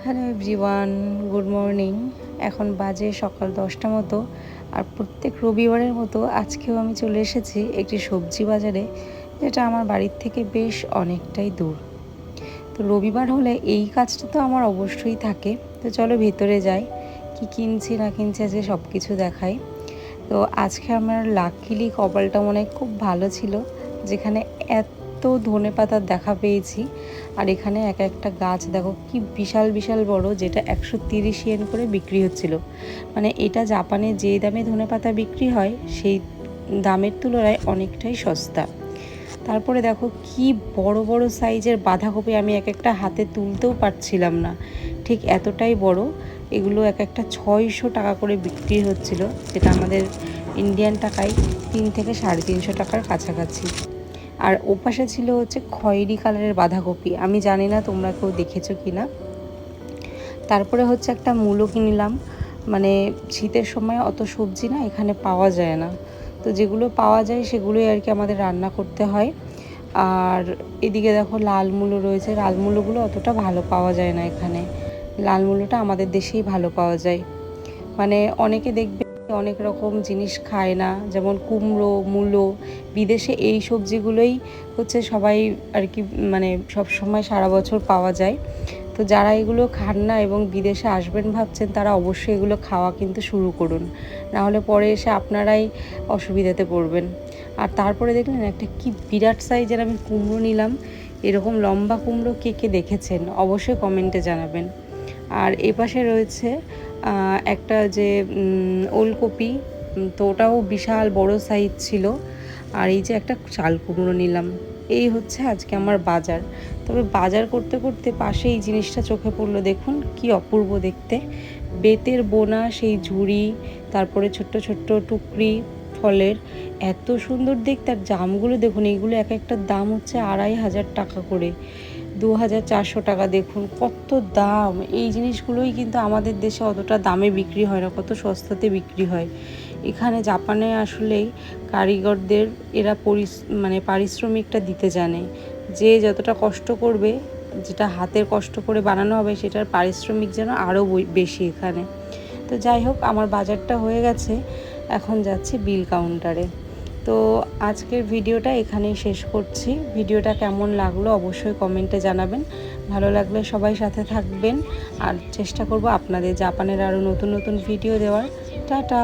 Hello everyone, good morning. এখন বাজে সকাল 10টা মতো। আর প্রত্যেক রবিবারের মতো আজকেও আমি চলে এসেছি একটি সবজি বাজারে, যেটা আমার বাড়ির থেকে বেশ অনেকটাই দূর। তো রবিবার হলে এই কাজটা তো আমার অবশ্যই থাকে। তো চলো ভেতরে যাই, কি কিনছি না কিনছি আজকে সব কিছু দেখাই। তো আজকে আমার লাকিলি কপালটা মনে হয় খুব ভালো ছিল, যেখানে এত ধনেপাতার দেখা পেয়েছি। আর এখানে এক একটা গাছ দেখো কি বিশাল বিশাল বড়, যেটা 130 ইয়েন করে বিক্রি হচ্ছিল। মানে এটা জাপানে যে দামে ধনেপাতা বিক্রি হয় সেই দামের তুলনায় অনেকটাই সস্তা। তারপরে দেখো কি বড় বড় সাইজের বাঁধাকপি, আমি এক একটা হাতে তুলতেও পারছিলাম না, ঠিক এতটাই বড়। এগুলো এক একটা 600 টাকা করে বিক্রি হচ্ছিল, যেটা আমাদের ইন্ডিয়ান টাকায় 300 থেকে 350 টাকার কাছাকাছি। আর ওপাশে ছিল হচ্ছে খয়েরি কালারের বাঁধাকপি, আমি জানি না তোমরা কেউ দেখেছো কি না। তারপরে হচ্ছে একটা মূলো কিনলাম। মানে শীতের সময় অত সবজি না এখানে পাওয়া যায় না, তো যেগুলো পাওয়া যায় সেগুলোই আর কি আমাদের রান্না করতে হয়। আর এদিকে দেখো লাল মূলো রয়েছে, লাল মূলোগুলো অতটা ভালো পাওয়া যায় না এখানে। লাল মূলোটা আমাদের দেশেই ভালো পাওয়া যায়। মানে অনেকে দেখবে অনেক রকম জিনিস খায় না, যেমন কুমড়ো, মূলো। বিদেশে এই সবজিগুলোই হচ্ছে সবাই আর কি, মানে সব সময় সারা বছর পাওয়া যায়। তো যারা এগুলো খান না এবং বিদেশে আসবেন ভাবছেন, তারা অবশ্যই এগুলো খাওয়া কিন্তু শুরু করুন, নাহলে পরে এসে আপনারাই অসুবিধাতে পড়বেন। আর তারপরে দেখলেন একটা কি বিরাট সাইজের আমি কুমড়ো নিলাম। এরকম লম্বা কুমড়ো কে কে দেখেছেন অবশ্যই কমেন্টে জানাবেন। আর এপাশে রয়েছে একটা যে ওলকপি, তো ওটাও বিশাল বড় সাইজ ছিল। আর এই যে একটা চাল কুমড়ো নিলাম। এই হচ্ছে আজকে আমার বাজার। তবে বাজার করতে করতে পাশে এই জিনিসটা চোখে পড়লো, দেখুন কি অপূর্ব দেখতে, বেতের বোনা সেই ঝুড়ি, তারপরে ছোট্ট ছোট্ট টুকরি ফলের, এত সুন্দর দেখতে। আর জামগুলো দেখুন, এইগুলো এক একটার দাম হচ্ছে 2500 টাকা করে, 2400 টাকা। দেখুন কত দাম। এই জিনিসগুলোই কিন্তু আমাদের দেশে অতটা দামে বিক্রি হয় না, কত সস্তাতে বিক্রি হয়। এখানে জাপানে আসলেই কারিগরদের এরা মানে পারিশ্রমিকটা দিতে জানে, যে যতটা কষ্ট করবে, যেটা হাতের কষ্ট করে বানানো হবে, সেটার পারিশ্রমিক যেন আরও বেশি এখানে। তো যাই হোক, আমার বাজারটা হয়ে গেছে, এখন যাচ্ছি বিল কাউন্টারে। তো আজকের ভিডিওটা এখানেই শেষ করছি। ভিডিওটা কেমন লাগলো অবশ্যই কমেন্টে জানাবেন। ভালো লাগলে সবাই সাথে থাকবেন, আর চেষ্টা করব আপনাদের জাপানের আরও নতুন নতুন ভিডিও দেওয়ার। টাটা।